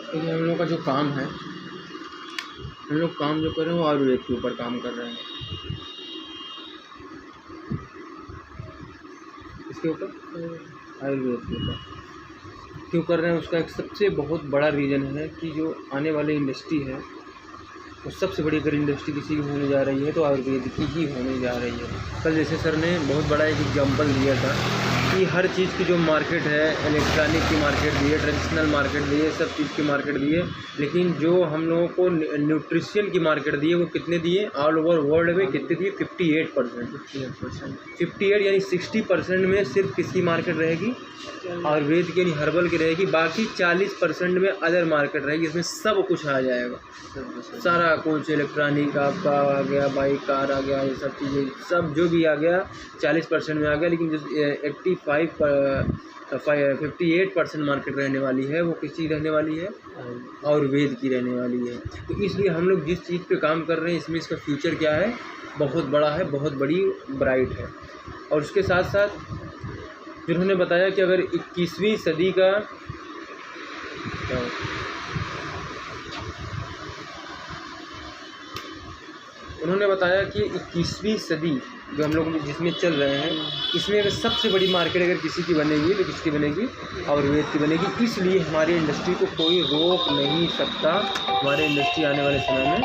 देखिए हम लोग का जो काम है, हम लोग काम जो कर रहे हैं वो आयुर्वेद के ऊपर काम कर रहे हैं। इसके ऊपर आयुर्वेद के ऊपर क्यों कर रहे हैं, उसका एक सबसे बहुत बड़ा रीज़न है कि जो आने वाली इंडस्ट्री है वो सबसे बड़ी अगर इंडस्ट्री किसी की होने जा रही है तो आयुर्वेद की ही होने जा रही है। कल जैसे सर ने बहुत बड़ा एक एग्जांपल दिया था कि हर चीज़ की जो मार्केट है, इलेक्ट्रॉनिक की मार्केट दी है, ट्रेडिशनल मार्केट दी है, सब चीज़ की मार्केट दी है, लेकिन जो हम लोगों को न्यूट्रिशन की मार्केट दी है वो कितने दिए ऑल ओवर वर्ल्ड में, कितने दिए 58%। 58 यानी 60% में सिर्फ किसकी मार्केट रहेगी, आयुर्वेद की यानी हर्बल की रहेगी। बाकी 40% में अदर मार्केट रहेगी, इसमें सब कुछ आ जाएगा, सारा कुछ इलेक्ट्रॉनिक आपका आ गया, बाइक कार आ गया, ये सब चीज़ें सब जो भी आ गया 40% में आ गया। लेकिन जो 58% मार्केट रहने वाली है वो किस चीज़ रहने वाली है, आयुर्वेद की रहने वाली है। तो इसलिए हम लोग जिस चीज़ पे काम कर रहे हैं इसमें इसका फ्यूचर क्या है, बहुत बड़ा है, बहुत बड़ी ब्राइट है। और उसके साथ साथ जिन्होंने बताया कि अगर 21वीं सदी का उन्होंने बताया कि 21वीं सदी जो हम लोग जिसमें चल रहे हैं, इसमें अगर सबसे बड़ी मार्केट अगर किसी की बनेगी तो किसकी बनेगी, आयुर्वेद की बनेगी। इसलिए हमारी इंडस्ट्री को कोई रोक नहीं सकता। हमारी इंडस्ट्री आने वाले समय में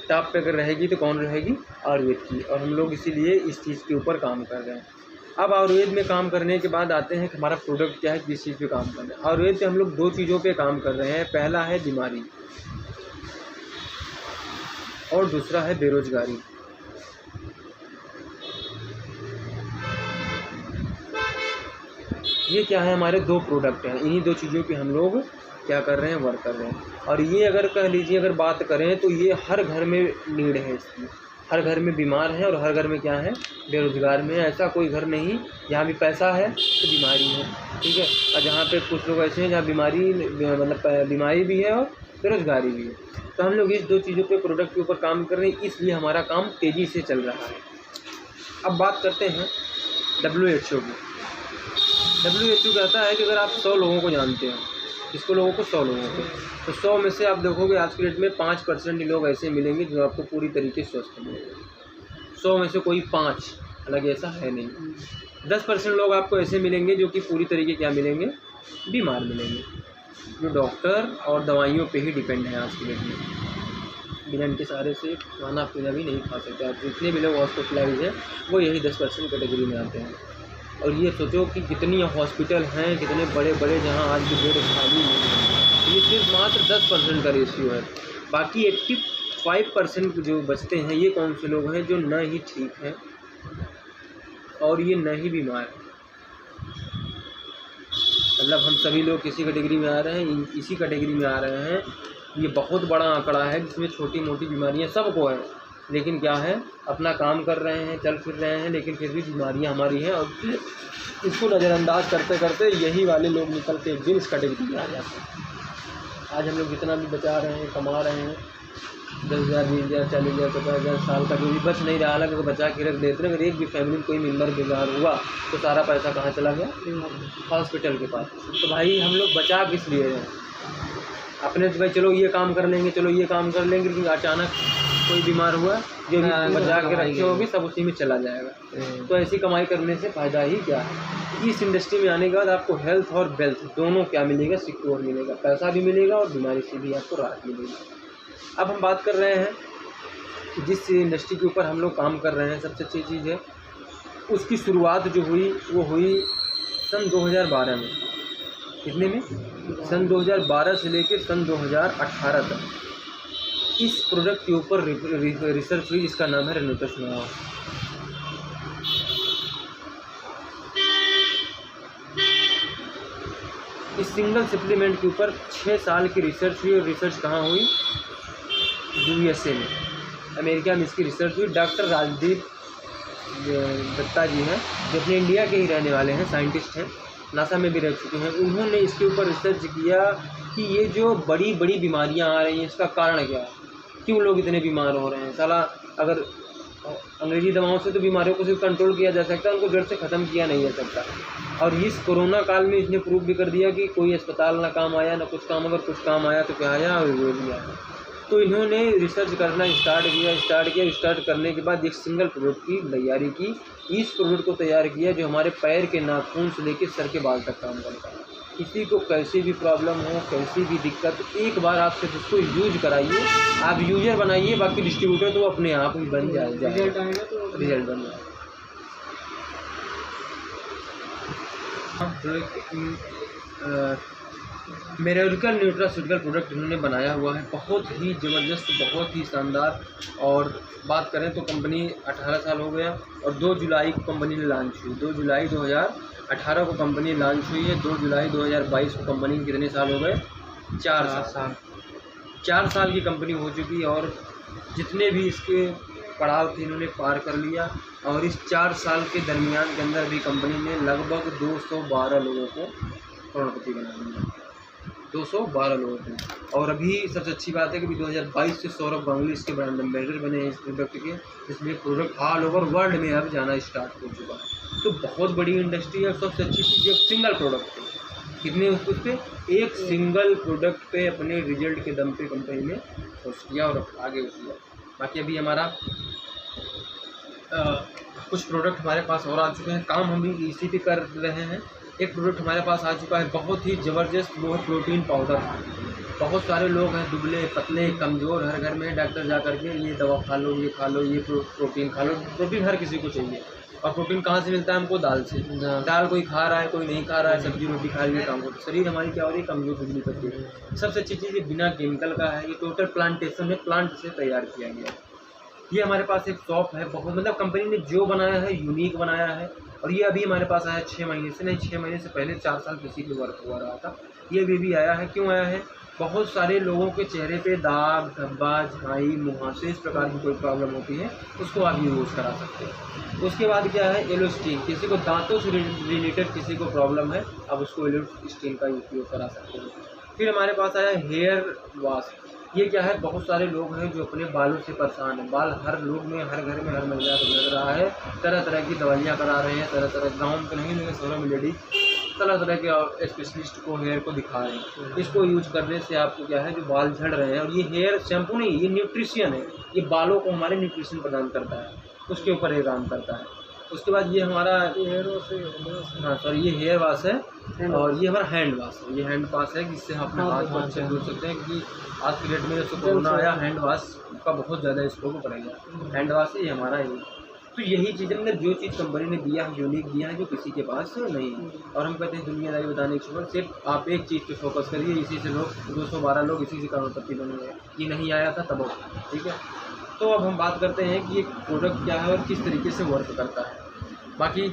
टॉप पे अगर रहेगी तो कौन रहेगी, आयुर्वेद की। और हम लोग इसीलिए इस चीज़ के ऊपर काम कर रहे हैं। अब आयुर्वेद में काम करने के बाद आते हैं कि हमारा प्रोडक्ट क्या है, किस चीज़ पे काम कर रहे हैं। आयुर्वेद पे हम लोग 2 चीज़ों पे काम कर रहे हैं, पहला है बीमारी और दूसरा है बेरोजगारी। ये क्या है, हमारे 2 प्रोडक्ट हैं, इन्हीं 2 चीज़ों पे हम लोग क्या कर रहे हैं, वर्क कर रहे हैं। और ये अगर कह लीजिए अगर बात करें तो ये हर घर में नीड है इसकी, हर घर में बीमार है और हर घर में क्या है, बेरोजगार में है। ऐसा कोई घर नहीं जहाँ भी पैसा है तो बीमारी है, ठीक है। और जहाँ पे कुछ लोग ऐसे हैं जहाँ बीमारी मतलब बीमारी भी है और बेरोजगारी भी है। तो हम लोग इस 2 चीज़ों पे प्रोडक्ट के ऊपर काम कर रहे हैं, इसलिए हमारा काम तेज़ी से चल रहा है। अब बात करते हैं WHO की। WHO कहता है कि अगर आप 100 लोगों को जानते हो, किसको लोगों को, 100 लोगों को, तो 100 में से आप देखोगे आज की डेट में 5% लोग ऐसे मिलेंगे जो आपको पूरी तरीके से स्वस्थ मिलेंगे। 100 में से कोई 5, हालांकि ऐसा है नहीं। 10% लोग आपको ऐसे मिलेंगे जो कि पूरी तरीके क्या मिलेंगे, बीमार मिलेंगे, जो डॉक्टर और दवाइयों पे ही डिपेंड है आज की डेट में। बिना इनके सहारे से खाना पीना भी नहीं खा सकते। आप जितने भी लोग हॉस्पिटलाइज हैं वो यही 10% कैटेगरी में आते हैं। और ये सोचो कि कितनी हॉस्पिटल हैं, कितने बड़े बड़े, जहाँ आज भी बेड खाली नहीं है। ये सिर्फ मात्र 10% का रेशियो है। बाकी 85% जो बचते हैं ये कौन से लोग हैं, जो न ही ठीक हैं और ये न ही बीमार हैं। मतलब हम सभी लोग किसी कैटेगरी में आ रहे हैं, इसी कैटेगरी में आ रहे हैं। ये बहुत बड़ा आंकड़ा है जिसमें छोटी मोटी बीमारियां सबको है, लेकिन क्या है, अपना काम कर रहे हैं, चल फिर रहे हैं, लेकिन फिर भी बीमारियां हमारी हैं। और इसको नज़रअंदाज करते करते यही वाले लोग निकल के एक दिन इस कैटेगरी में आ जाते हैं। आज हम लोग जितना भी बचा रहे हैं, कमा रहे हैं, 10,000 20,000 40,000 50,000 साल का जो भी बच नहीं रहा, अगर बचा के रख देते हैं। अगर एक भी फैमिली में कोई मेम्बर बीमार हुआ तो सारा पैसा कहाँ चला गया, हॉस्पिटल के पास। तो भाई हम लोग बचा किस लिए हैं, अपने तो भाई चलो ये काम कर लेंगे, चलो ये काम कर लेंगे, लेकिन अचानक कोई बीमार हुआ, जो भी बचा के रखे होगी सब उसी में चला जाएगा। तो ऐसी कमाई करने से फ़ायदा ही क्या है। इस इंडस्ट्री में आने के बाद आपको हेल्थ और वेल्थ दोनों क्या मिलेगा, सिक्योर मिलेगा, पैसा भी मिलेगा और बीमारी से भी आपको राहत मिलेगी। अब हम बात कर रहे हैं कि जिस इंडस्ट्री के ऊपर हम लोग काम कर रहे हैं, सबसे अच्छी चीज़ है उसकी शुरुआत जो हुई वो हुई सन 2012 में। कितने में, सन 2012 से लेकर सन 2018 तक इस प्रोडक्ट के ऊपर रिसर्च हुई, जिसका नाम है रेनोटस नोवा। इस सिंगल सप्लीमेंट के ऊपर 6 साल की रिसर्च हुई। और रिसर्च कहाँ हुई, USA में, अमेरिका में इसकी रिसर्च हुई। डॉक्टर राजदीप दत्ता जी हैं, जो अपने इंडिया के ही रहने वाले हैं, साइंटिस्ट हैं, नासा में भी रह चुके हैं। उन्होंने इसके ऊपर रिसर्च किया कि ये जो बड़ी बड़ी बीमारियां आ रही हैं इसका कारण क्या है, क्यों लोग इतने बीमार हो रहे हैं। साला अगर अंग्रेजी दवाओं से तो बीमारियों को सिर्फ कंट्रोल किया जा सकता है, उनको जड़ से ख़त्म किया नहीं जा सकता। और इस कोरोना काल में इसने प्रूव भी कर दिया कि कोई अस्पताल ना काम आया, ना कुछ काम, अगर कुछ काम आया तो क्या आया, आयुर्वेद आया। तो इन्होंने रिसर्च करना स्टार्ट करने के बाद एक सिंगल प्रोडक्ट की तैयारी की। इस प्रोडक्ट को तैयार किया जो हमारे पैर के नाखून से लेकर सर के बाल तक काम करता है। किसी को कैसी भी प्रॉब्लम हो, कैसी भी दिक्कत, एक बार आप सिर्फ उसको यूज कराइए, आप यूजर बनाइए, बाकी डिस्ट्रीब्यूटर तो अपने आप ही बन जाएगा, रिजल्ट बन जाएगा। मिरेकल न्यूट्रास्यूटिकल प्रोडक्ट इन्होंने बनाया हुआ है, बहुत ही ज़बरदस्त, बहुत ही शानदार। और बात करें तो कंपनी 18 साल हो गया और 2 जुलाई को कंपनी ने लॉन्च हुई। 2 जुलाई 2018 को कंपनी लॉन्च हुई है। 2 जुलाई 2022 को कंपनी के कितने साल हो गए? 4 साल की कंपनी हो चुकी है और जितने भी इसके पड़ाव थे इन्होंने पार कर लिया। और इस 4 साल के दरमियान के अंदर भी कंपनी ने लगभग 212 लोगों को करोड़पति बना दिया, 212 लोगों को। और अभी सबसे अच्छी बात है कि 2022 से सौरभ गांगुली इसके ब्रांड एम्बेसडर बने हैं इस प्रोडक्ट के, इसलिए प्रोडक्ट ऑल ओवर वर्ल्ड में अब जाना स्टार्ट हो चुका है। तो बहुत बड़ी इंडस्ट्री है। सबसे अच्छी चीज़ एक सिंगल प्रोडक्ट है, कितने उस पर एक सिंगल प्रोडक्ट पे अपने रिजल्ट के दम पे कंपनी ने खुश किया और आगे किया। बाकी अभी हमारा कुछ प्रोडक्ट हमारे पास और आ चुके हैं, काम हम भी इसी पे कर रहे हैं। एक प्रोडक्ट हमारे पास आ चुका है बहुत ही ज़बरदस्त, वो है प्रोटीन पाउडर। बहुत सारे लोग हैं दुबले पतले कमज़ोर, हर घर में डॉक्टर जा करके ये दवा खा लो, ये खा लो, ये प्रोटीन खा लो। प्रोटीन हर किसी को चाहिए। और प्रोटीन कहाँ से मिलता है हमको? दाल से। दाल कोई खा रहा है, कोई नहीं खा रहा है, सब्जी रोटी खा लिए काम करते, शरीर हमारी क्या हो रही है? कमज़ोर दुबली पतली है। सबसे अच्छी चीज़ ये बिना केमिकल का है, ये टोटल प्लांटेशन में प्लांट से तैयार किया गया है। ये हमारे पास एक शॉप है, बहुत मतलब कंपनी ने जो बनाया है यूनिक बनाया है। और ये अभी हमारे पास आया 6 महीने से नहीं, 6 महीने से पहले 4 साल किसी पे वर्क हुआ रहा था। ये भी आया है। क्यों आया है? बहुत सारे लोगों के चेहरे पे दाग, धब्बा, झाई, मुहासे, इस प्रकार की कोई प्रॉब्लम होती है, उसको आप यूज़ करा सकते हैं। उसके बाद क्या है? एलोस्टीन, किसी को दांतों से रिलेटेड किसी को प्रॉब्लम है, आप उसको एलोस्टीन का उपयोग करा सकते हैं। फिर हमारे पास आया हेयर वॉश। ये क्या है? बहुत सारे लोग हैं जो अपने बालों से परेशान हैं। बाल हर लोग में, हर घर में, हर महिला को लग रहा है, तरह तरह की दवाइयाँ करा रहे हैं, तरह गाँव में तो नहीं लेकिन शहरों में लेडीज तरह तरह के स्पेशलिस्ट को हेयर को दिखा रहे हैं। इसको यूज करने से आपको क्या है, जो बाल झड़ रहे हैं, और ये हेयर शैम्पू नहीं, ये न्यूट्रिशन है, ये बालों को हमारे न्यूट्रिशन प्रदान करता है, उसके ऊपर ये काम करता है। उसके बाद ये हमारा हेयर ये हेयर वॉश है और ये हमारा हैंड वॉश है। ये हैंड वॉश है जिससे हम अपने हाथ को अच्छे धो सकते हैं, क्योंकि आज की डेट में जब कोरोना आया हैंड वॉश का बहुत ज़्यादा स्कोप बढ़ेगा। हैंड वॉश है ये हमारा है। तो यही चीज़ें मतलब जो चीज़ कंपनी ने दिया है, यूनिक दिया है, जो किसी के पास नहीं है। और हम कहते हैं दुनियादारी बताने की खबर, सिर्फ आप एक चीज़ पे फोकस करिए, इसी से लोग 212 लोग इसी से करोड़पति बने हैं। ये नहीं आया था तब, ठीक है। तो अब हम बात करते हैं कि ये प्रोडक्ट क्या है और किस तरीके से वर्क करता है। बाकी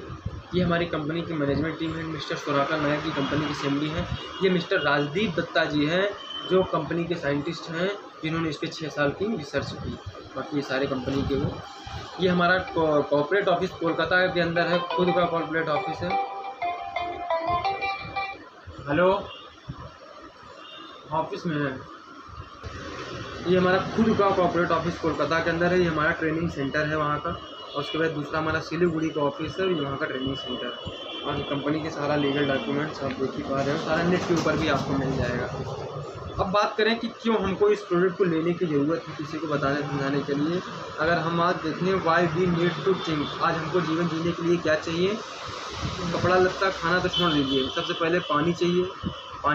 ये हमारी कंपनी की मैनेजमेंट टीम है। मिस्टर सोराका नायक की कंपनी की सीएमडी हैं। ये मिस्टर राजदीप दत्ता जी हैं जो कंपनी के साइंटिस्ट हैं, जिन्होंने इस पर 6 साल की रिसर्च की। बाकी ये सारे कंपनी के वो। ये हमारा कॉर्पोरेट ऑफिस कोलकाता के अंदर है, खुद का कॉर्पोरेट ऑफिस है। हेलो, ऑफिस में है। ये हमारा खुद का कॉर्पोरेट ऑफिस कोलकाता के अंदर है। ये हमारा ट्रेनिंग सेंटर है वहाँ का। और उसके बाद दूसरा हमारा सिलीगुड़ी का ऑफिस है, वहाँ का ट्रेनिंग सेंटर है। और कंपनी के सारा लीगल डॉक्यूमेंट्स आप देख ही पा रहे हो, सारा नेट के ऊपर भी आपको मिल जाएगा। अब बात करें कि क्यों हमको इस प्रोडक्ट को लेने की ज़रूरत है किसी को बताने समझाने के लिए। अगर हम आज देखें why we need to think, आज हमको जीवन जीने के लिए क्या चाहिए? कपड़ा लत्ता खाना तो छोड़ दीजिए, सबसे पहले पानी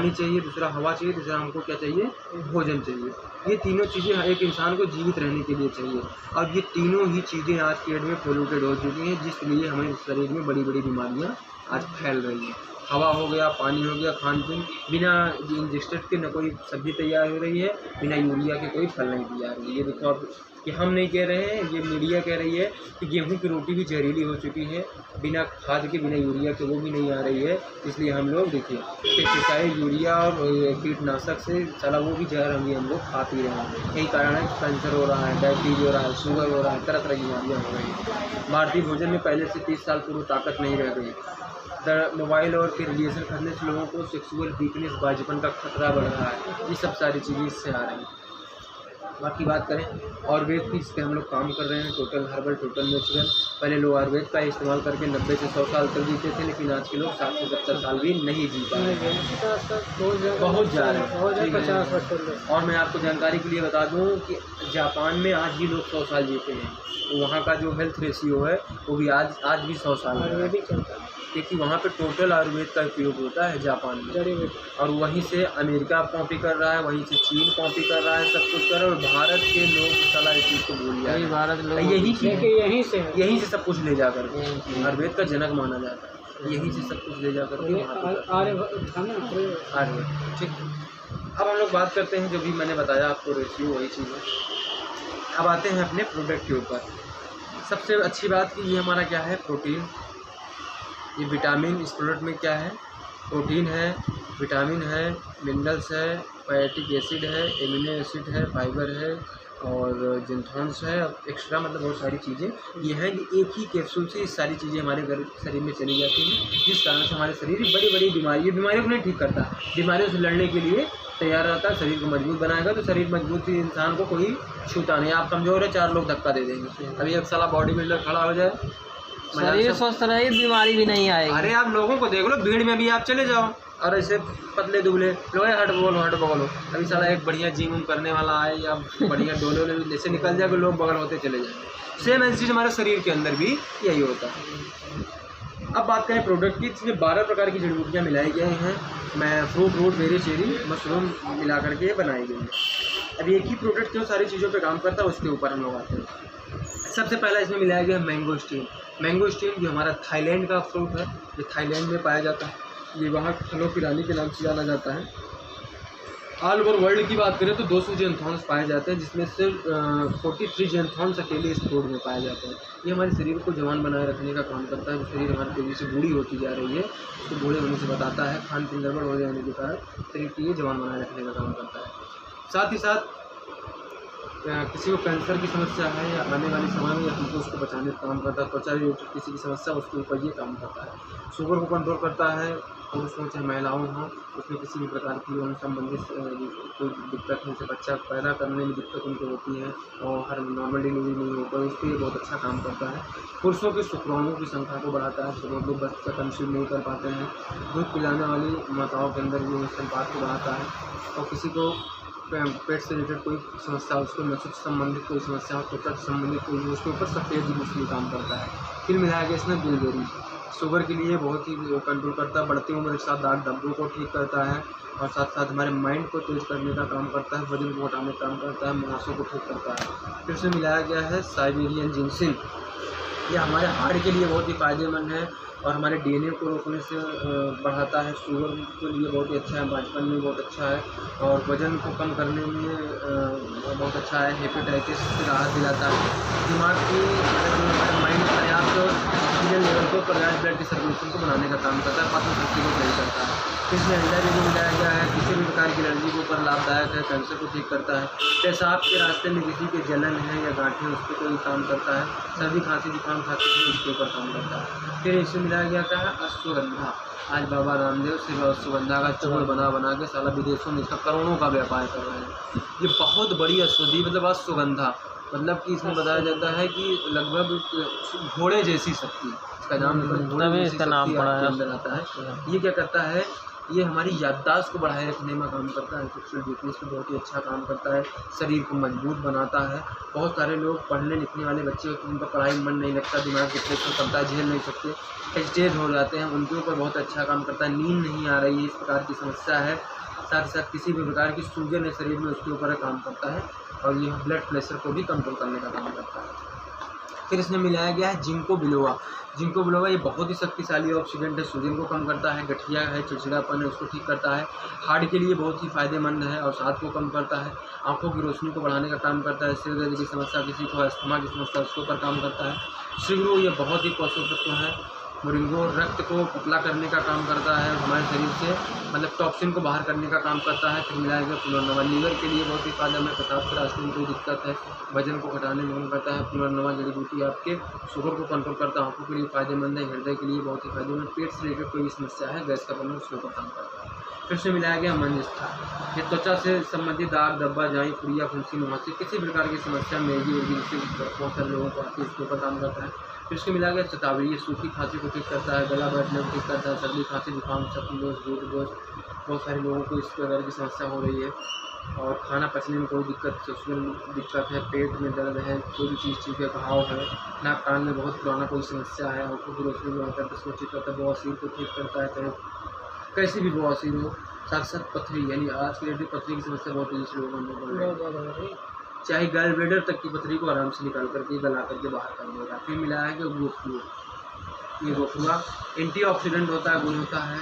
चाहिए, दूसरा हवा चाहिए, तीसरा हमको क्या चाहिए? भोजन चाहिए। ये तीनों चीज़ें एक इंसान को जीवित रहने के लिए चाहिए। और ये तीनों ही चीज़ें आज की डेट में पोल्यूटेड हो चुकी हैं, जिसलिए हमें शरीर में बड़ी बड़ी बीमारियां आज फैल रही हैं। हवा हो गया, पानी हो गया, खान पीन, बिना इंजेक्टेड के न कोई सब्जी तैयार हो रही है, बिना यूरिया के कोई फल नहीं तैयार हो रही है। ये देखो आप, कि हम नहीं कह रहे हैं, ये मीडिया कह रही है कि गेहूं की रोटी भी जहरीली हो चुकी है, बिना खाद के, बिना यूरिया के वो भी नहीं आ रही है। इसलिए हम लोग देखिए पेस्टिसाइड, यूरिया और कीटनाशक से सारा वो भी जहर हम लोग खा पी रहे हैं। यही कारण है कैंसर हो रहा है, डायबिटीज हो रहा है, शुगर हो रहा है, तरह तरह की बीमारियाँ हो रही हैं। भारतीय भोजन में पहले से 30 साल पूर्व ताकत नहीं रह गई। मोबाइल और के रिलेशन करने से लोगों को सेक्सुअल वीकनेस, बाजपन का खतरा बढ़ रहा है। ये सब सारी चीज़ें इससे आ रही हैं। बाकी बात करें आयुर्वेद की, इस पर हम लोग काम कर रहे हैं, टोटल हर्बल, टोटल नेचुरल। पहले लोग आयुर्वेद का इस्तेमाल करके 90 से 100 साल तक जीते थे, लेकिन आज के लोग 60 से 70 साल भी नहीं जी पा रहे हैं, बहुत जा रहे हैं। 50 और मैं आपको जानकारी के लिए बता दूं कि जापान में आज भी लोग 100 साल जीते हैं, तो वहाँ का जो हेल्थ रेशियो है वो भी आज भी 100 साल है, क्योंकि वहाँ पे टोटल आयुर्वेद का उपयोग होता है जापान में। और वहीं से अमेरिका कॉपी कर रहा है, वहीं से चीन कॉपी कर रहा है, सब कुछ कर रहा है। और भारत के लोग साला इस चीज़ को भूल जाए, भारत लोग यहीं से सब कुछ ले जा कर के आयुर्वेद का जनक माना जाता है, यहीं से सब कुछ ले जा कर के आयुर्वेद। ठीक, अब हम लोग बात करते हैं जो भी मैंने बताया आपको रेशियो, वही चीज़ है। अब आते हैं अपने प्रोडक्ट के ऊपर। सबसे अच्छी बात कि ये हमारा क्या है, प्रोटीन। ये विटामिन, इस प्रोडक्ट में क्या है, प्रोटीन है, विटामिन है, मिनरल्स है, फैटिक एसिड है, एमिनो एसिड है, फाइबर है और जिंथॉन्स है, एक्स्ट्रा मतलब बहुत सारी चीज़ें ये हैं। एक ही कैप्सूल से ये सारी चीज़ें हमारे शरीर में चली जाती हैं, जिस कारण से हमारे शरीर बड़ी बड़ी बीमारियों को नहीं ठीक करता, बीमारियों से लड़ने के लिए तैयार रहता है, शरीर को मजबूत बनाएगा। तो शरीर मजबूत ही इंसान को कोई छूता नहीं। आप कमज़ोर है, 4 लोग धक्का दे देंगे। अभी एक साला बॉडी बिल्डर खड़ा हो जाए, शरीर स्वस्थ रहे, बीमारी भी नहीं आएगी। अरे आप लोगों को देख लो, भीड़ में भी आप चले जाओ और ऐसे पतले दुबले लोग हट बोलो। अभी साला एक बढ़िया जिम करने वाला आए या बढ़िया डोले जैसे निकल जाए, लोग बगल होते चले जाए। सेम ऐसी चीज़ हमारे शरीर के अंदर भी यही होता है। अब बात करें प्रोडक्ट की, इसमें 12 प्रकार की जड़ी बूटियाँ मिलाई गई हैं। मैं फ्रूट, बेरी, चेरी, मशरूम मिला करके बनाई गई है। अब एक ही प्रोडक्ट क्यों सारी चीज़ों पे काम करता है, उसके ऊपर हम लोग आते हैं। सबसे पहला इसमें मिलाया गया मैंगो स्टीम। मैंगो स्टीम जो हमारा थाईलैंड का फ्रूट है, ये थाईलैंड में पाया जाता है, ये वहाँ फलों की रानी के नाम से जाना जाता है। ऑल ओवर वर्ल्ड की बात करें तो 200 जेंथॉन्स पाए जाते हैं, जिसमें से 43 जेंथॉन्स अकेले इस फ्रूट में पाए जाते हैं। ये हमारे शरीर को जवान बनाए रखने का काम करता है। जो शरीर हमारी तेज़ी से बूढ़ी होती जा रही है, उसको बूढ़े होने से बताता है। खान पीन गड़बड़ हो जाने के कारण शरीर को ये जवान बनाए रखने का काम करता है। साथ ही साथ किसी को कैंसर की समस्या है या आने वाले समय में, या तुमको उसको बचाने का काम करता है। त्वचा रिलेटेड किसी की समस्या, उसके ऊपर ये काम करता है। शुगर को कंट्रोल करता है, और उसमें चाहे महिलाओं हों, उसमें किसी भी प्रकार की उन संबंधित कोई दिक्कत है, जैसे बच्चा पैदा करने में दिक्कत उनको होती है और हर नॉर्मल डिलीवरी नहीं हो पाई, उसके लिए बहुत अच्छा काम करता है। पुरुषों के शुक्राणुओं की संख्या को बढ़ाता है, जो लोग बच्चा कंसीव नहीं कर पाते हैं। दूध पिलाने वाली माताओं के अंदर भी स्तनपान को बढ़ाता है। और किसी को पेट से रिलेटेड कोई समस्या, उसको नसों से संबंधित कोई समस्या हो, त्वचा से संबंधित कोई, उसके ऊपर सफ़ेद जूस भी काम करता है। फिर मिलाया गया इसमें बिलबेरी, शुगर के लिए बहुत ही कंट्रोल करता है, बढ़ती उम्र के साथ दाग धब्बों को ठीक करता है, और साथ साथ हमारे माइंड को तेज करने का काम करता है, वजन को घटाने का काम करता है, मुहासों को ठीक करता है। फिर इसमें मिलाया गया है साइबेरियन जिंसिन, ये हमारे हार्ट के लिए बहुत ही फ़ायदेमंद है और हमारे डीएनए को रोकने से बढ़ाता है। शुगर के लिए बहुत ही अच्छा है, बचपन में बहुत अच्छा है, और वज़न को कम करने में बहुत अच्छा है। हेपेटाइटिस से राहत दिलाता है। दिमाग की हमारे माइंड पर्याप्त ऑक्सीजन लेवल को, पर्याप्त ब्लड की सर्कुलेशन को बनाने का काम करता है, पाचन शक्ति को सही करता है। इसमें एंजाइम भी मिलाया गया है, किसी भी प्रकार की एलर्जी के ऊपर लाभदायक है, कैंसर को ठीक करता है। पेशाब के रास्ते में किसी के जलन है या गांठें, उस पर कोई काम करता है। सर्दी खांसी जुकाम खांसी है, उसके ऊपर काम करता है। फिर इसमें मिलाया गया क्या है, अश्वगंधा। आज बाबा रामदेव सिर्फ अश्वगंधा का चूर्ण बना के साला विदेशों में इसका करोड़ों का व्यापार कर रहे हैं। ये बहुत बड़ी औषधि, मतलब अश्वगंधा, मतलब कि इसमें बताया जाता है कि लगभग घोड़े जैसी शक्ति, इसका नाम घोड़े जैसी शक्ति आपके अंदर आता है। ये क्या करता है, ये हमारी याददाश्त को बढ़ाए रखने में काम करता है, सेक्सुअल वीकनेस पे बहुत ही अच्छा काम करता है, शरीर को मजबूत बनाता है। बहुत सारे लोग पढ़ने लिखने वाले बच्चे होते हैं, उनका पढ़ाई में मन नहीं लगता, दिमाग डिप्रेशन करता है, झेल नहीं सकते, हेजिटेट हो जाते हैं, उनके ऊपर बहुत अच्छा काम करता है। नींद नहीं आ रही है, इस प्रकार की समस्या है, साथ ही साथ किसी भी प्रकार की सूजन है शरीर में, उसके ऊपर काम करता है। और ये ब्लड प्रेशर को भी कंट्रोल करने का काम करता है। फिर इसमें मिलाया गया है जिंको बिलोवा। जिंको बिलोवा ये बहुत ही शक्तिशाली ऑक्सीडेंट है, सूजन को कम करता है, गठिया है, चिड़चिड़ापन है, उसको ठीक करता है। हार्ट के लिए बहुत ही फ़ायदेमंद है और सांस को कम करता है। आंखों की रोशनी को बढ़ाने का काम करता है। सिर दर्द की समस्या, किसी को अस्थमा की समस्या, उसके ऊपर काम करता है। सिगरू ये बहुत ही पोषक तत्व है। मोरिंगो रक्त को पतला करने का काम करता है, हमारे शरीर से मतलब टॉक्सिन को बाहर करने का काम करता है। फिर मिलाया गया पुनर्नवा, लीवर के लिए बहुत ही फायदेमंद है, पेशाब के रास्ते में कोई दिक्कत है, वजन को घटाने में काम करता है। पुनर्नवा जड़ी बूटी आपके शुगर को कंट्रोल करता है, आंखों के लिए फायदेमंद है, हृदय के लिए बहुत ही फायदेमंद, पेट से रिलेटेड कोई भी समस्या है, गैस का बनना, उसके ऊपर काम करता है। फिर उसमें मिलाया गया मंजिष्ठा। ये त्वचा से संबंधित दाग, धब्बा, झाई, फुड़िया, फुंसी, मुहासे, किसी प्रकार की समस्या मेगी होगी जिससे बहुत सारे लोगों को आती है, इसके ऊपर काम करता है। फिर उसमें मिलाया गया शतावरी, ये सूखी खांसी को ठीक करता है, गला बैठने को ठीक करता है, सर्दी, खांसी, जुकाम, सपनोज, बहुत सारे लोगों को इस प्रकार की समस्या हो रही है। और खाना पचने में कोई दिक्कत, सेक्सुअल दिक्कत है, पेट में दर्द है, कोई भी चीज़ ठीक है, घाव है, नाक कान में बहुत पुराना कोई समस्या है, आँखों की रोशनी में होता है तो उसको ठीक करता है, बवासीर को ठीक करता है, चाहे कैसी भी बवासीर हो, साथ साथ पथरी, यानी आज के डेट में पथरी की समस्या बहुत तेजी से लोगों में बढ़ रही है, चाहे गैल ब्लेडर तक की पथरी को आराम से निकाल करके गला करके बाहर कर देगा। फिर मिलाया है कि गोफ्लू, ये गोफ्लुआ एंटीऑक्सीडेंट होता है, गुण होता है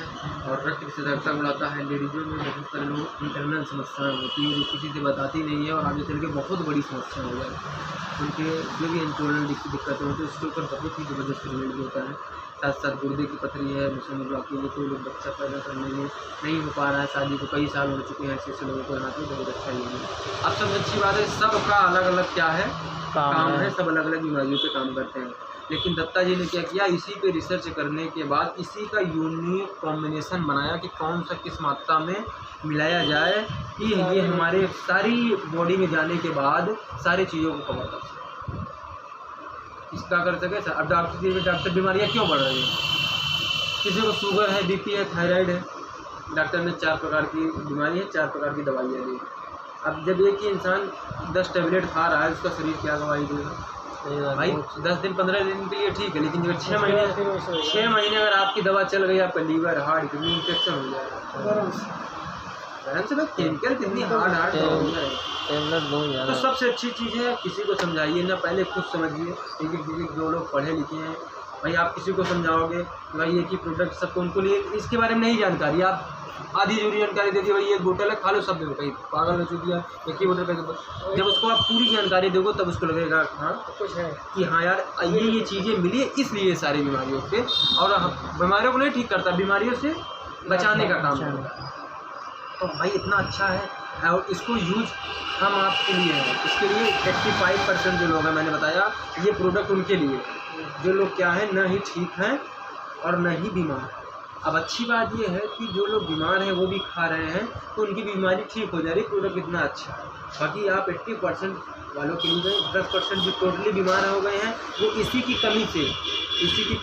और रक्त की सतर्कता बढ़ाता है। लेडीजों में बहुत सारे लोग इंटरनल समस्याएं होती है जो किसी से बताती नहीं है और आगे चल के बहुत बड़ी समस्या हो जाए, उनके जो भी इंटरनल दिक्कतें होती है उसके ऊपर बहुत ही ज़बरदस्त रिजल्ट भी होता है। साथ साथ गुर्दे की पथरी है, मुसम ब्लॉक की, कोई लोग बच्चा पैदा करने में नहीं हो पा रहा है, शादी को कई साल हो चुके हैं, ऐसे लोगों को यहाँ पे बहुत अच्छा ही है। अब सबसे अच्छी बात है, सबका अलग अलग क्या है काम है, सब अलग अलग बीमारियों पे काम करते हैं। लेकिन दत्ता जी ने क्या किया, इसी पे रिसर्च करने के बाद इसी का यूनिक कॉम्बिनेशन बनाया कि कौन सा किस मात्रा में मिलाया जाए कि ये हमारे सारी बॉडी में जाने के बाद सारी चीज़ों को कवर कर सके, इसका कर सके। अब डॉक्टर बीमारियाँ क्यों बढ़ रही हैं, किसी को शुगर है, बीपी है, थायराइड है, डॉक्टर ने 4 प्रकार की बीमारी है, 4 प्रकार की दवाइयाँ दी। अब जब एक ही इंसान 10 टैबलेट खा रहा है, उसका शरीर क्या दवाई देगा भाई? 10 दिन 15 दिन के लिए ठीक है, लेकिन जब 6 महीने अगर आपकी दवा चल गई, आपका लीवर, हार्ट, किडनी इन्फेक्शन हो जाएगा, गरम से भाई केमिकल कितनी हार्ड तो सबसे अच्छी चीज़ है, किसी को समझाइए ना, पहले खुद समझिए। लेकिन जो लोग पढ़े लिखे हैं भाई, आप किसी को समझाओगे भाई एक ही प्रोडक्ट सबको, उनको लिए इसके बारे में नहीं जानकारी, आप आधी जरूरी जानकारी दे दी भाई एक बोतल है खा लो, सब कहीं पागल हो चुकी है, एक ही बोतल का। जब उसको आप पूरी जानकारी दोगे तब उसको लगेगा हाँ कुछ है कि हाँ यार ये चीज़ें मिली है, इसलिए सारी बीमारियों से, और बीमारियों को नहीं ठीक करता, बीमारियों से बचाने का काम करता है। तो भाई इतना अच्छा है और इसको यूज हम आपके लिए है, इसके लिए 85% जो लोग हैं, मैंने बताया ये प्रोडक्ट उनके लिए, जो लोग क्या है न ही ठीक हैं और न ही बीमार। अब अच्छी बात ये है कि जो लोग बीमार हैं वो भी खा रहे हैं तो उनकी बीमारी ठीक हो जा रही, प्रोडक्ट इतना अच्छा है। बाकी आप 80% वालों के लिए 10% जो टोटली बीमार हो गए हैं वो इसी की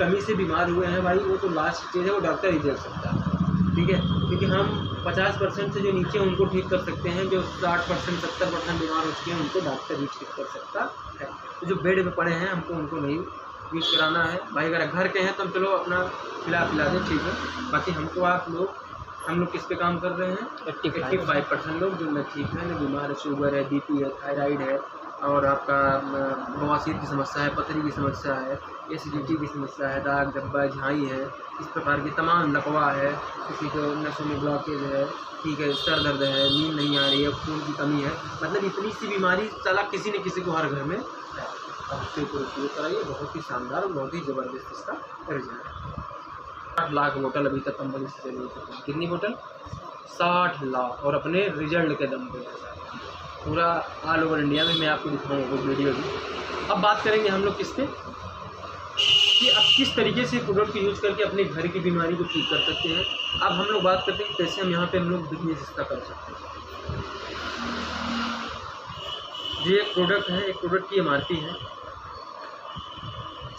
कमी से बीमार हुए हैं भाई, वो तो लास्ट स्टेज है, वो डॉक्टर ही देख सकता है, ठीक है। क्योंकि हम 50% से जो नीचे उनको ठीक कर सकते हैं, जो 60% 70% बीमार हो चुके हैं उनको डॉक्टर ही ठीक कर सकता है। तो जो बेड पे पड़े हैं हमको उनको नहीं यूज कराना है भाई। अगर घर के हैं तो हम चलो अपना पिला दें, ठीक है। बाकी हमको हम लोग किस पे काम कर रहे हैं, 85% लोग जो न ठीक है, न बीमार है, शुगर है, बीपी है, थायराइड है, और आपका बवासीर की समस्या है, पथरी की समस्या है, एसिडिटी की समस्या है, दाग धब्बा झाई है, इस प्रकार की तमाम लकवा है, किसी को नसों में ब्लॉकेज है, ठीक है, सर दर्द है, नींद नहीं आ रही है, खून की कमी है, मतलब इतनी सी बीमारी साला किसी न किसी को हर घर में है। अब उसके ऊपर उपयोग कराइए, बहुत ही शानदार और बहुत ही ज़बरदस्त इसका रिजल्ट है। 60 लाख बोतल अभी तक कंपनी से चली है। कितनी बोतल? 60 लाख, और अपने रिजल्ट के दम पे पूरा ऑल ओवर इंडिया में मैं आपको दिखाऊंगा वो वीडियो भी। अब बात करेंगे हम लोग किस पे, कि अब किस तरीके से प्रोडक्ट को यूज़ करके अपने घर की बीमारी को ठीक कर सकते हैं। अब हम लोग बात करते हैं कि कैसे हम यहाँ पे हम लोग बिजनेस इसका कर सकते हैं। ये एक प्रोडक्ट है, एक प्रोडक्ट की MRP है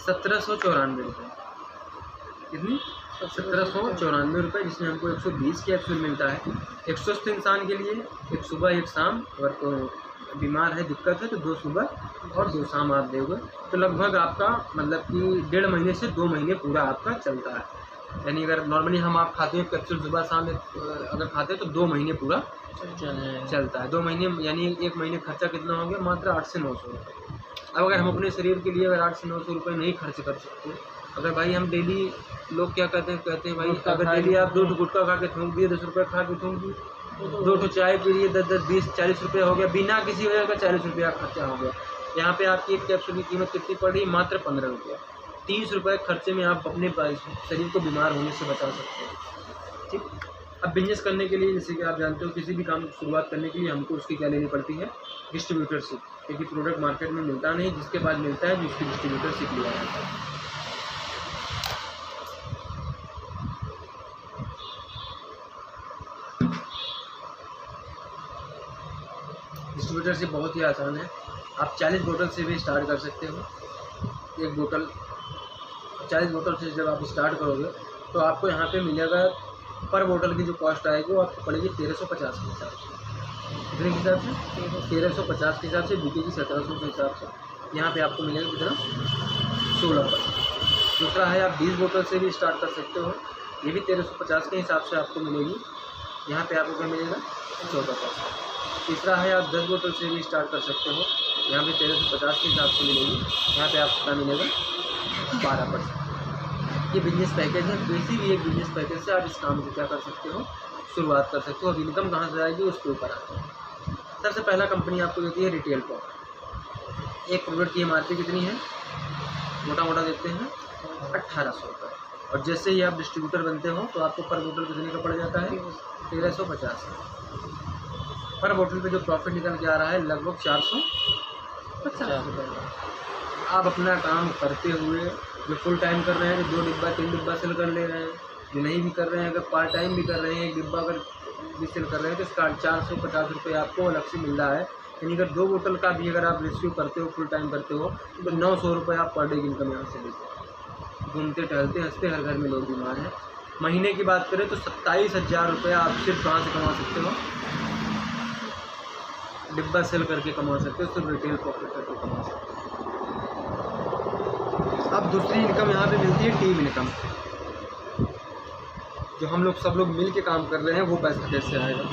1794 रुपये। कितनी? 1794 रुपये, जिसमें हमको 120 कैप्सूल मिलता है। एक स्वस्थ इंसान के लिए एक सुबह एक शाम, अगर तो बीमार है, दिक्कत है, तो 2 सुबह और 2 शाम आप दोगे तो लगभग आपका मतलब कि 1.5 महीने से 2 महीने पूरा आपका चलता है। यानी अगर नॉर्मली आप खाते हैं कैप्सूल सुबह शाम अगर खाते हैं तो 2 महीने पूरा चलता है। 2 महीने यानी 1 महीने खर्चा कितना हो गया? मात्र 8 से 900 रुपये। अब अगर हम अपने शरीर के लिए अगर 8 से 900 रुपये नहीं खर्च कर सकते, अगर भाई हम डेली, लोग क्या कहते हैं भाई अगर डेली आप 2 गुटखा खा के थूक दिए, 10 रुपये खा के थूक दिए, 2 चाय पी लिए, 10, 20, 40 रुपये हो गया, बिना किसी वजह का 40 रुपये खर्चा हो गया। यहाँ पे आपकी एक कैप्सूल की कीमत कितनी पड़ रही? मात्र 15 रुपये। 30 रुपये खर्चे में आप अपने शरीर को बीमार होने से बचा सकते हैं, ठीक। अब बिजनेस करने के लिए, जैसे कि आप जानते हो, किसी भी काम की शुरुआत करने के लिए हमको उसकी क्या लेनी पड़ती है? डिस्ट्रीब्यूटरशिप, क्योंकि प्रोडक्ट मार्केट में मिलता नहीं, जिसके पास मिलता है जिसकी डिस्ट्रीब्यूटरशिप लिया जाता है। डिस्ट्रीब्यूटरशिप बहुत ही आसान है। आप 40 बोतल से भी स्टार्ट कर सकते हो। एक बोतल 40 बोतल से जब आप स्टार्ट करोगे तो आपको यहाँ पे मिलेगा पर बोतल की जो कॉस्ट आएगी वो आपको पड़ेगी 1350 के हिसाब से। कितने के हिसाब से? 1350 के हिसाब से, बिकेगी 1700 के हिसाब से। यहाँ पे आपको मिलेगा कितना? 16%। दूसरा है आप 20 बोतल से भी स्टार्ट कर सकते हो, ये भी 1350 के हिसाब से आपको मिलेगी। यहाँ पे आपको क्या मिलेगा? 14%। तीसरा है आप 10 बोतल से भी स्टार्ट कर सकते हो, यहाँ पे 1350 के हिसाब से मिलेगी। यहाँ पे आपको क्या मिलेगा? 12%। ये बिजनेस पैकेज है, किसी भी एक बिजनेस पैकेज से आप इस काम को क्या कर सकते हो? शुरुआत कर सकते हो। अब इनकम कहाँ से आएगी उसके ऊपर आते हैं। सबसे पहला कंपनी आपको देती है रिटेल प्रॉफिट। एक प्रोडक्ट की एमआरपी कितनी है? मोटा मोटा देते हैं 1800 रुपये, और जैसे ही आप डिस्ट्रीब्यूटर बनते हो तो आपको पर बोतल कितने का पड़ जाता है? 1350। पर बोतल पे जो प्रॉफिट निकल के आ रहा है लगभग 450 रुपये का। आप अपना काम करते हुए जो फुल टाइम कर रहे हैं, जो 2 डिब्बा 3 डिब्बा सेल कर ले रहे हैं, जो नहीं भी कर रहे हैं, अगर पार्ट टाइम भी कर रहे हैं, 1 डिब्बा अगर भी सेल कर रहे हैं, तो इसका 450 रुपये आपको अलग से मिल रहा है। यानी अगर 2 बोतल का भी अगर आप रिसीव करते हो, फुल टाइम करते हो, तो 900 रुपये आप पर डे की इनकम यहाँ से लेते हो। घूमते टहलते हंसते हर घर में लोग बीमार हैं। महीने की बात करें तो 27,000 रुपये आप सिर्फ कहाँ से कमा सकते हो? डिब्बा सेल करके कमा सकते हो, सिर्फ रिटेल प्रॉफिट करके कमा सकते हो। अब दूसरी इनकम यहाँ पे मिलती है टीम इनकम। जो हम लोग सब लोग मिल के काम कर रहे हैं, वो पैसा कैसे आएगा?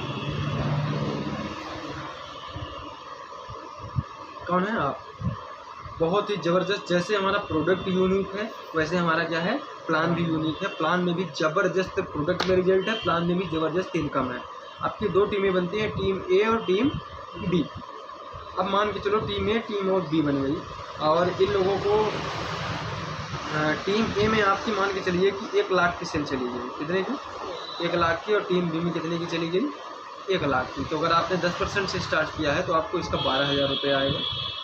कौन है आप? बहुत ही ज़बरदस्त। जैसे हमारा प्रोडक्ट यूनिक है, वैसे हमारा क्या है? प्लान भी यूनिक है। प्लान में भी ज़बरदस्त प्रोडक्ट में रिजल्ट है, प्लान में भी ज़बरदस्त इनकम है। आपकी 2 टीमें बनती हैं, टीम ए और टीम बी। अब मान के चलो टीम ए टीम और बी बन गई, और इन लोगों को टीम ए में आपकी मान के चलिए कि 1 लाख की सेल चली गई। कितने की? 1 लाख की। और टीम बी में कितने की चली गई? 1 लाख की। तो अगर आपने 10% से स्टार्ट किया है तो आपको इसका 12,000 रुपये आएगा।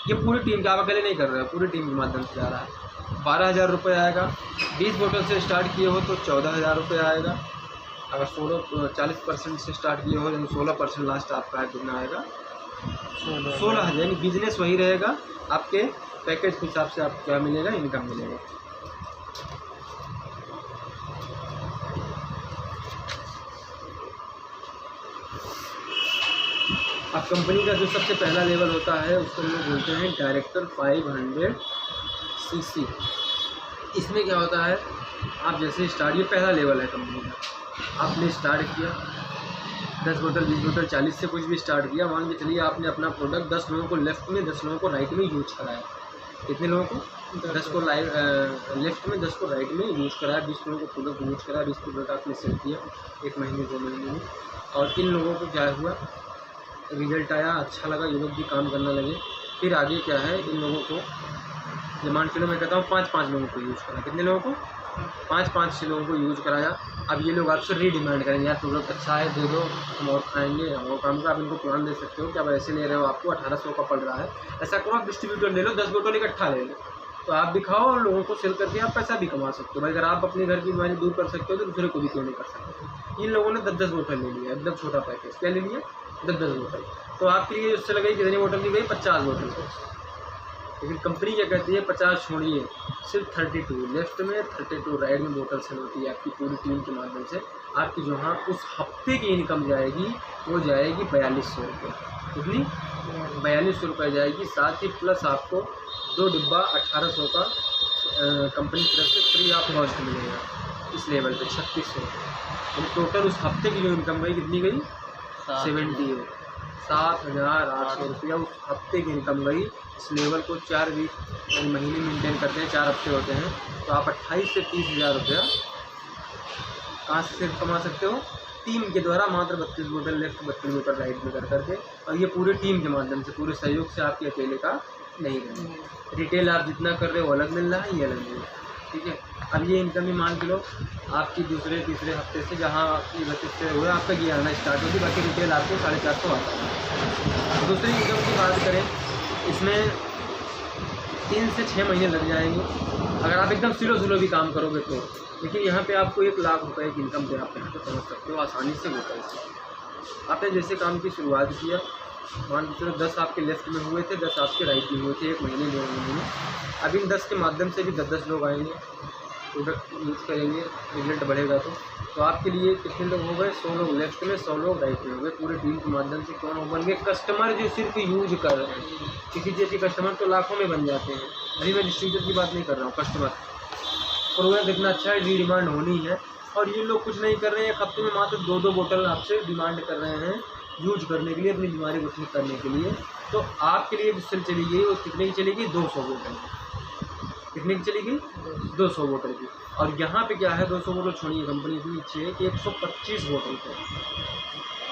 ये पूरी टीम का, आप अकेले नहीं कर रहे हो, पूरी टीम के माध्यम से आ रहा है। 12,000 रुपये आएगा। 20 बोतल से स्टार्ट किए हो तो 14,000 रुपये आएगा। अगर 40% से स्टार्ट किए हो, यानी 16% लास्ट आपका कितना आएगा? 16,000। यानी बिजनेस वही रहेगा, आपके पैकेज के हिसाब से आपको क्या मिलेगा? इनकम मिलेगा। अब कंपनी का जो सबसे पहला लेवल होता है उसको हम लोग बोलते हैं डायरेक्टर 500 सीसी। इसमें क्या होता है? आप जैसे स्टार्ट, ये पहला लेवल है कंपनी का। आपने स्टार्ट किया 10 बोतल 20 बोतल 40 से कुछ भी स्टार्ट किया, मान के चलिए आपने अपना प्रोडक्ट 10 लोगों को लेफ़्ट में 10 लोगों को राइट में यूज कराया। कितने लोगों को? 10 को लेफ़्ट में 10 को राइट में यूज कराया। 20 लोगों को प्रोडक्ट यूज कराया। 20 प्रोडक्ट आपने सेल किया 1 महीने 2 महीने में, और इन लोगों को क्या हुआ? रिजल्ट आया, अच्छा लगा, ये लोग भी काम करने लगे। फिर आगे क्या है? इन लोगों को डिमांड किलो मैं कहता हूँ 5-5 लोगों को यूज़ करा। कितने लोगों को? 5-5 लोगों को यूज़ कराया। अब ये लोग आपसे रीडिमांड करेंगे, यार प्रोडक्ट अच्छा है, दे दो, हम और खाएंगे, हम और काम का। आप इनको प्लान दे सकते हो कि आप ऐसे ले रहे हो, आपको 1800 का पड़ रहा है, ऐसा करो आप डिस्ट्रीब्यूटर ले लो, 10 बोतल इकट्ठा ले लो, तो आप भी खाओ और लोगों को सेल करके आप पैसा भी कमा सकते हो। भाई अगर आप अपने घर की बीमारी दूर कर सकते हो तो दूसरे को भी क्यों नहीं कर सकते? इन लोगों ने 10-10 बोतल ले लिया, एकदम छोटा पैकेज। क्या ले लिया? 10-10 बोतल। तो आपके लिए उससे लगेगी कितनी बोतल की गई? 50 बोतल को। लेकिन कंपनी क्या कहती है? 50 छोड़िए, सिर्फ 32 लेफ्ट में 32 राइट में बोतल सेल होती है आपकी पूरी टीम के माध्यम से। आपकी जो हाँ उस हफ्ते की इनकम जाएगी वो जाएगी 4200 रुपये। कितनी? 4200 रुपये जाएगी। साथ ही प्लस आपको 2 डिब्बा 1800 का कंपनी की तरफ से फ्री ऑफ कॉस्ट मिलेगा। इस लेवल पे 3600। तो टोटल उस हफ्ते की जो इनकम गई कितनी गई? 7,800 रुपया उस हफ्ते की इनकम गई। इस लेवल को 4 वीक महीने मेंटेन करते हैं, 4 हफ्ते होते हैं, तो आप 28 से 30,000 रुपया कहाँ से कमा सकते हो? टीम के द्वारा मात्र 32 बोतल लेफ्ट 32 बोतल राइट में कर करके, और ये पूरे टीम के माध्यम से, पूरे सहयोग से, आपके अकेले का नहीं करना। रिटेल आप जितना कर रहे हो अलग मिल रहा है, ये अलग मिल रहा है, ठीक है। अब ये इनकम ही मान के लो आपकी दूसरे तीसरे हफ्ते से, जहाँ आपकी 32 से हुआ आपका ये आना स्टार्ट होगी, बाकी रिटेल आपको 450 आता है। दूसरी इनकम की बात करें, इसमें 3 से 6 महीने लग जाएंगे अगर आप एकदम स्लो भी काम करोगे तो, लेकिन यहाँ पे आपको 1 लाख रुपए की इनकम पे आप यहाँ पे पहुँच सकते हो आसानी से। वो पैसे आपने जैसे काम की शुरुआत किया, मान के चलो 10 आपके लेफ्ट में हुए थे, 10 आपके राइट में हुए थे 1 महीने 1.5 महीने में। अब इन 10 के माध्यम से भी 10-10 लोग आएंगे, प्रोडक्ट यूज़ करेंगे, रिजल्ट बढ़ेगा। तो आपके लिए कितने लोग हो गए? 100 लोग लेफ्ट में, 100 लोग राइट में हो गए। पूरे टीम के माध्यम से कौन बन गए? कस्टमर जो सिर्फ यूज कर रहे हैं। किसी चीज़ के कस्टमर तो लाखों में बन जाते हैं, अभी मैं डिस्ट्रीब्यूटर की बात नहीं कर रहा हूँ। कस्टमर प्रोडक्ट इतना अच्छा है, डिमांड होनी है, और ये लोग कुछ नहीं कर रहे हैं। एक हफ्ते में मात्र 2-2 बोतल आपसे डिमांड कर रहे हैं यूज करने के लिए, अपनी बीमारी को ठीक करने के लिए। तो आपके लिए सेल चलेगी, वो कितने की चलेगी? 200 बोतल। कितने की चलेगी? 200 बोतल की। और यहाँ पे क्या है, 200 बोतल छोड़िए, कंपनी इतनी अच्छी है कि 125 बोतल पे,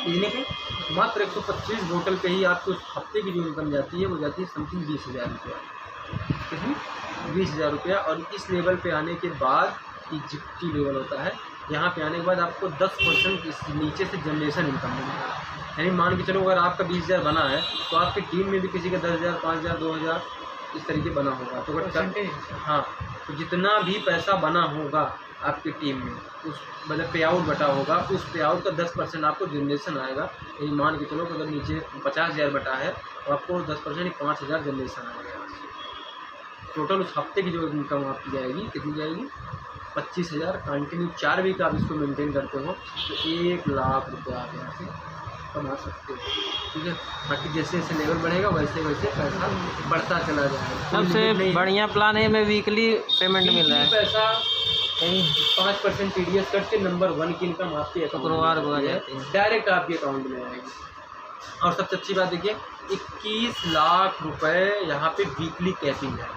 कितने के? मात्र 125 बोतल पे ही आपको उस हफ्ते की जो इनकम जाती है वो जाती है समथिंग 20,000 रुपया। कितनी? 20,000 रुपया। और इस लेवल पे आने के बाद, इजिप्टी लेवल होता है, यहाँ पे आने के बाद आपको 10% नीचे से जनरेशन इनकम मिलेगा। यानी मान के चलो अगर आपका 20,000 बना है तो आपकी टीम में भी किसी का 10,000, 5,000, 2,000 इस तरीके बना होगा। तो अगर हाँ, तो जितना भी पैसा बना होगा आपकी टीम में, उस मतलब पे आउट बटा होगा, उस पे आउट का 10% आपको जनरेशन आएगा। यही मान के चलो अगर नीचे 50,000 बटा है तो आपको 10% 5,000 जनरेशन आएगा। टोटल उस हफ्ते की जो इनकम आपकी जाएगी, कितनी जाएगी? 25,000। कंटिन्यू 4 वीक आप इसको मेंटेन करते हो तो 1 लाख रुपया आप यहाँ से कमा सकते हो। ठीक है, बाकी जैसे जैसे लेवल बढ़ेगा वैसे वैसे पैसा बढ़ता चला जाएगा। सबसे बढ़िया प्लान है, में वीकली पेमेंट मिल रहा है। पैसा 5% TDS कट के नंबर 1 की इनकम आपके शुक्रवार को आ जाती है, डायरेक्ट आपके अकाउंट में आएगी। और सबसे अच्छी बात देखिए, 21 लाख रुपए यहाँ पे वीकली कैपिंग है।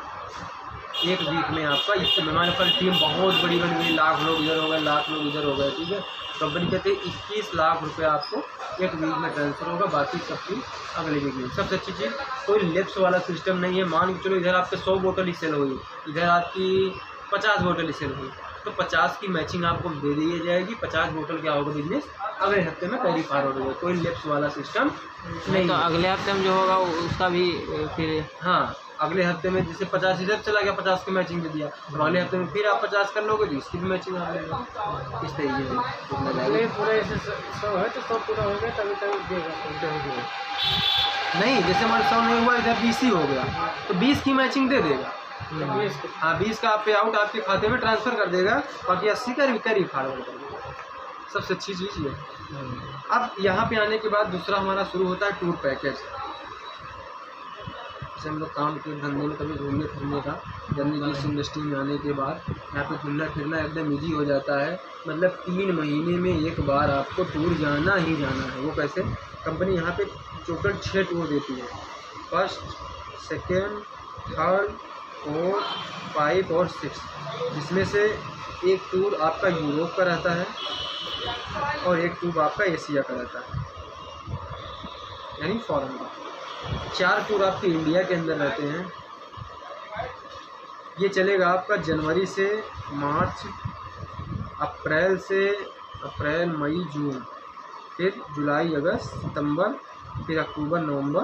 एक वीक में आपका, इससे हमारे पर टीम बहुत बड़ी बन गई, लाख लोग इधर हो गए, लाख लोग इधर हो गए। ठीक है, कंपनी कहते हैं 21 लाख रुपए आपको एक वीक में ट्रांसफ़र होगा, बाकी सब चीज़ अगले वीक में। सबसे अच्छी चीज़, कोई लेप्स वाला सिस्टम नहीं है। मान के चलो इधर आपके 100 बोतल ही सेल हुई, इधर आपकी 50 बोतल ही सेल हुई, तो 50 की मैचिंग आपको दे दी जाएगी। 50 बोतल क्या होगा बिजनेस अगले हफ्ते में कैरी फॉरवर्ड होगा। कोई लेप्स वाला सिस्टम नहीं। तो अगले हफ्ते में जो होगा उसका भी फिर, हाँ, अगले हफ्ते में जैसे 50 इधर चला गया, 50 की मैचिंग दे दिया, तो अगले हफ्ते में फिर आप 50 कर लोगे तो इसकी भी मैचिंग आ जाएगी। इस तरीके से पूरा ऐसे 100 है तो 100 पूरा हो गया तभी देगा। नहीं, जैसे हमारे 100 नहीं हुआ, इधर 20 ही हो गया तो 20 की मैचिंग दे देगा। हाँ, 20 का पे आउट आपके खाते में ट्रांसफ़र कर देगा, बाकी 80 का कैरी फॉरवर्ड कर देगा। सबसे अच्छी चीज़ ये। अब यहाँ पे आने के बाद दूसरा हमारा शुरू होता है टूर पैकेज। जैसे हम लोग काम के धंधे में कभी घूमने फिरने का, जर्नी की इस इंडस्ट्री में आने के बाद यहाँ पे घूमना फिरना एकदम ईजी हो जाता है। मतलब 3 महीने में एक बार आपको टूर जाना ही जाना है। वो कैसे? कंपनी यहाँ पे टोटल 6 टूर देती है, 1st, 2nd, 3rd, 4th, 5 और 6, जिसमें से एक टूर आपका यूरोप का रहता है और एक टूर आपका एशिया का रहता है, यानी फॉरेन का। 4 टूर आपके इंडिया के अंदर रहते हैं। ये चलेगा आपका जनवरी से मार्च, अप्रैल मई जून, फिर जुलाई अगस्त सितंबर, फिर अक्टूबर नवंबर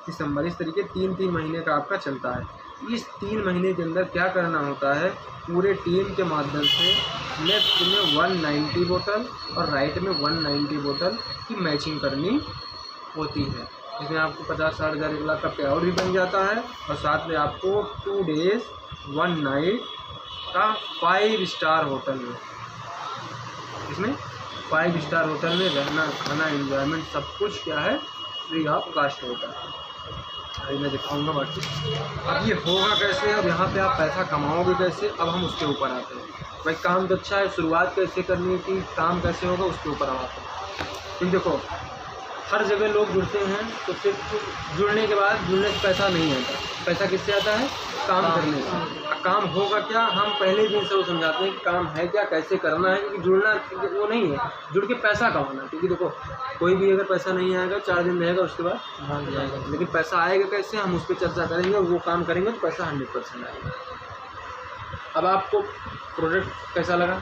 दिसंबर। इस तरीके 3-3 महीने का आपका चलता है। इस 3 महीने के अंदर क्या करना होता है? पूरे टीम के माध्यम से लेफ्ट में 190 बोतल और राइट में 190 बोतल की मैचिंग करनी होती है। इसमें आपको 50-60 हज़ार 1 लाख का पे आउट भी बन जाता है, और साथ में आपको 2 डेज़ 1 नाइट का 5 स्टार होटल में, इसमें 5 स्टार होटल में रहना, खाना, एंजॉयमेंट सब कुछ क्या है, फ्री ऑफ कास्ट होता है। अभी मैं दिखाऊंगा बाकी। अब ये होगा कैसे, अब यहाँ पे आप पैसा कमाओगे कैसे, अब हम उसके ऊपर आते हैं। भाई काम तो अच्छा है, शुरुआत कैसे करनी थी, काम कैसे होगा, उसके ऊपर हम आते हैं। तो देखो, हर जगह लोग जुड़ते हैं तो सिर्फ जुड़ने के बाद जुड़ने से पैसा नहीं आता। पैसा किससे आता है? काम करने से। काम होगा क्या, हम पहले दिन से वो समझाते हैं कि काम है क्या, कैसे करना है। क्योंकि जुड़ना वो नहीं है, जुड़ के पैसा कमाना। क्योंकि देखो, कोई भी अगर पैसा नहीं आएगा 4 दिन रहेगा उसके बाद भाग जाएगा, लेकिन पैसा आएगा कैसे, हम उस पर चर्चा करेंगे। और वो काम करेंगे तो पैसा 100% आएगा। अब आपको प्रोडक्ट कैसा लगा?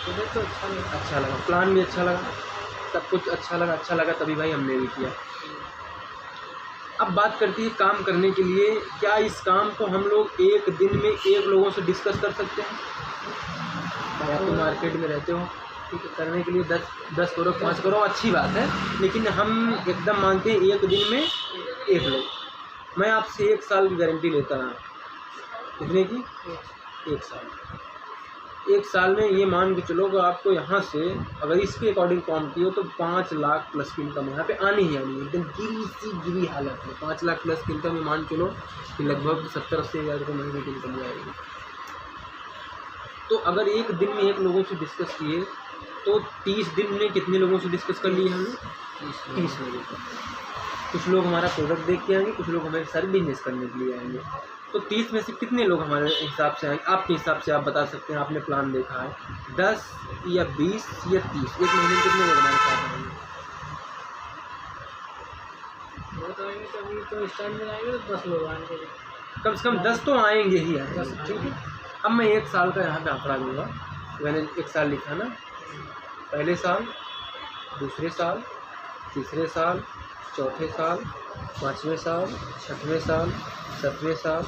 प्रोडक्ट तो अच्छा लगा, प्लान भी अच्छा लगा, सब कुछ अच्छा लगा तभी भाई हमने भी किया। अब बात करती है काम करने के लिए, क्या इस काम को हम लोग एक दिन में 1 लोगों से डिस्कस कर सकते हैं? भाई आप तो मार्केट में रहते हो, ठीक है, करने के लिए 10 करो 5 करो अच्छी बात है, लेकिन हम एकदम मानते हैं एक दिन में 1 लोग। मैं आपसे 1 साल की गारंटी लेता हूँ। कितने की? 1 साल। 1 साल में ये मान के चलो कि आपको यहाँ से अगर इसके अकॉर्डिंग काम की हो तो 5 लाख प्लस की इनकम यहाँ पे आनी ही आनी है। एकदम गिरी हालत में 5 लाख प्लस की इनकम में मान चलो कि लगभग 70-80 हज़ार रुपये महीने की इनकम आएगी। तो अगर एक दिन में 1 लोगों से डिस्कस किए तो 30 दिन में कितने लोगों से डिस्कस कर लिए हमने? 30 लोगों का। कुछ लोग हमारा प्रोडक्ट देख के आएंगे, कुछ लोग हमारे साथ बिजनेस करने के लिए आएंगे। तो 30 में से कितने लोग हमारे हिसाब से आएंगे? आपके हिसाब से आप बता सकते हैं, आपने प्लान देखा है 10 या 20 या 30, एक महीने में कितने लोग हमारे साथ आएंगे? कभी तो स्टार्ट में आएंगे तो 10 लोग आएंगे, कम से कम 10 तो आएंगे ही आएंगे। ठीक है, अब मैं 1 साल का यहाँ पे आंकड़ा दूँगा। मैंने 1 साल लिखा ना, पहले साल, दूसरे साल, तीसरे साल, चौथे साल, 5वें साल, 6वें साल, 7वें साल,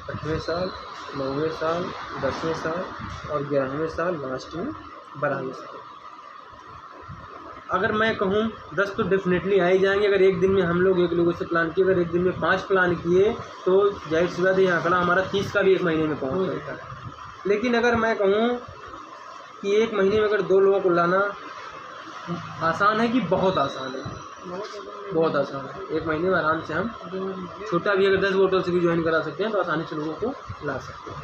8वें साल, 9वें साल, 10वें साल और 11वें साल, लास्ट में 12वें साल। अगर मैं कहूँ 10 तो डेफिनेटली आ ही जाएंगे। अगर एक दिन में हम लोग 1 लोगों से प्लान किए, अगर एक दिन में 5 प्लान किए तो जाहिर सी बात है ये आंकड़ा हमारा 30 का भी 1 महीने में पहुँच सकता है। लेकिन अगर मैं कहूँ कि 1 महीने में अगर 2 लोगों को लाना आसान है कि बहुत आसान है? बहुत आसान है। 1 महीने में आराम से हम छोटा भी अगर 10 बोतल से भी ज्वाइन करा सकते हैं तो आसानी से लोगों को ला सकते हैं।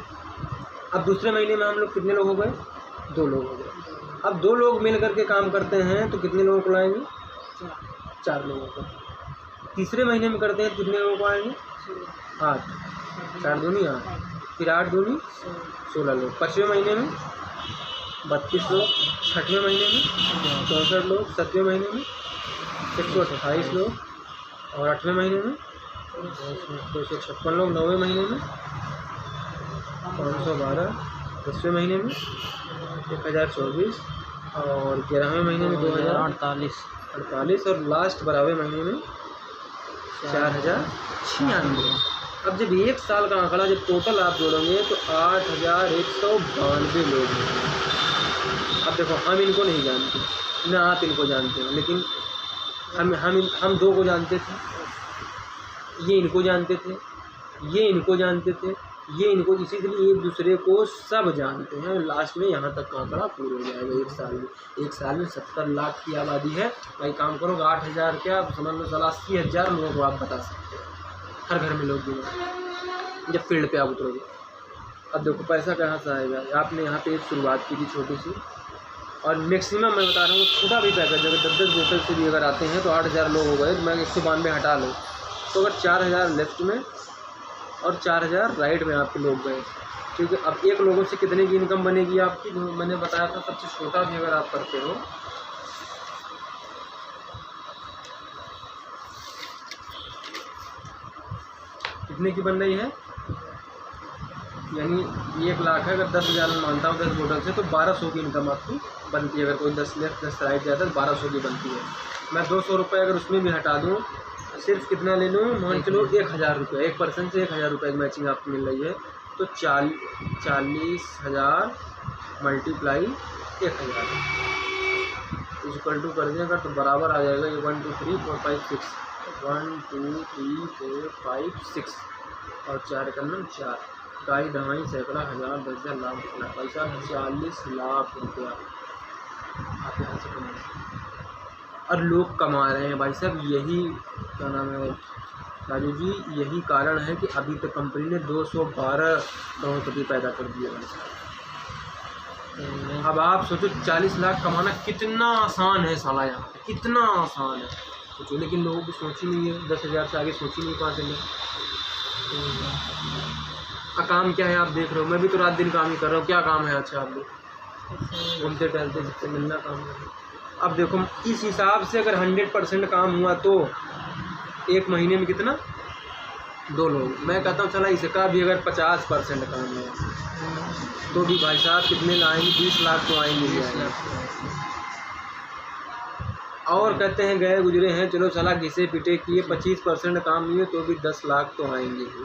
अब दूसरे महीने में हम लोग कितने लोग हो गए? 2 लोग हो गए। अब 2 लोग मिल करके काम करते हैं तो कितने लोगों को लाएंगे? 4 लोगों को। तीसरे महीने में करते हैं तो कितने लोगों को आएंगे? 8। 4 दूनी 8, फिर 8 दूनी 16 लोग। 5वें महीने में 32 लोग, 6वें महीने में 64 लोग, 7वें महीने में 128 लोग और 8वें महीने में 256 लोग, 9वें महीने में 512, 10वें महीने में 1024 और 11वें महीने में 2048 और लास्ट 12वें महीने में 4096। अब जब 1 साल का आंकड़ा जब टोटल आप जोड़ोगे तो 8192 लोग हैं। अब देखो हम इनको नहीं जानते, ना आप इनको जानते हैं, लेकिन हम 2 को जानते थे, ये इनको जानते थे, ये इनको जानते थे, ये इनको, इसी के लिए एक दूसरे को सब जानते हैं। लास्ट में यहाँ तक का आंकड़ा पूरा हो जाएगा 1 साल में। 1 साल में 70 लाख की आबादी है भाई। काम करोगे 8000 क्या समझ लो 80,000 लोगों को आप बता सकते हैं। हर घर में लोग भी जब फील्ड पे आप उतरोगे। अब देखो पैसा कहाँ से आएगा? आपने यहाँ पे एक शुरुआत की थी छोटी सी, और मैक्सिमम मैं बता रहा हूँ छोटा भी पैकेज अगर 10-10 बोतल से भी अगर आते हैं तो 8000 लोग हो गए। तो मैं 192 हटा लूँ तो अगर 4000 लेफ्ट में और 4000 राइट में आपके लोग गए, ठीक है। अब 1 लोगों से कितने की इनकम बनेगी आपकी? जो मैंने बताया था सबसे छोटा भी अगर आप करते हो कितने की बन रही है? यानी 1 लाख है, अगर 10,000 में मानता हूँ 10 बोतल से तो 1200 की इनकम आपकी बनती है। अगर कोई 10 लेफ्ट 10 राइट जाता है तो 1200 की बनती है। मैं 200 रुपये अगर उसमें भी हटा दूँ, सिर्फ कितना ले लूँ? मान चलो 1000 रुपये, 1% से 1000 रुपये की मैचिंग आपको मिल रही है। तो 40,000 मल्टीप्लाई 1000 इक्वल टू कर दें अगर तो बराबर आ जाएगा ये 1 2 3 4 5 6 1 2 3 4 5 6 और 4 करना 4 ढाई ढाई सैकड़ा हज़ार 10,000 लाख कितना पैसा? 40 लाख रुपया आप यहाँ से कमा सकते हैं। और लोग कमा रहे हैं भाई साहब। यही क्या नाम है राजू जी, यही कारण है कि अभी तक कंपनी ने 212 करोड़पति पैदा कर दिए भाई साहब। अब आप सोचो 40 लाख कमाना कितना आसान है साला, यहाँ पे कितना आसान है सोचो। लेकिन लोगों की सोच ही नहीं है, 10,000 से आगे सोच ही नहीं पाते लोग। काम क्या है आप देख रहे हो, मैं भी तो रात दिन काम ही कर रहा हूँ। क्या काम है? अच्छा आप लोग घूमते टहलते जिससे मिलना काम है। अब देखो इस हिसाब से अगर 100% काम हुआ तो 1 महीने में कितना? 2 लोग। मैं कहता हूँ चला इसका भी अगर 50% काम है तो भी भाई साहब कितने लाएंगे? 20 लाख तो आएंगे ही आएंगे। और कहते हैं गए गुजरे हैं, चलो चला घिसे पिटे किए 25% काम नहीं है तो भी 10 लाख तो आएंगे ही।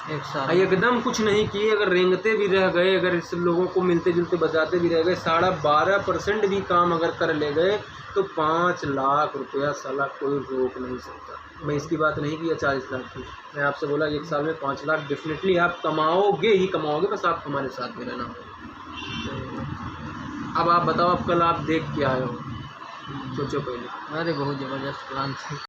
1 साल एकदम कुछ नहीं किए, अगर रेंगते भी रह गए, अगर इस लोगों को मिलते जुलते बचाते भी रह गए, 12.5% भी काम अगर कर ले गए तो 5 लाख रुपया साला कोई रोक नहीं सकता। मैं इसकी बात नहीं किया 40 लाख की, मैं आपसे बोला 1 साल में 5 लाख डेफिनेटली आप कमाओगे ही कमाओगे, बस आप हमारे साथ में रहना हो। अब आप बताओ, अब कल आप देख के आए हो, सोचो पहले। अरे बहुत ज़बरदस्त प्लान था।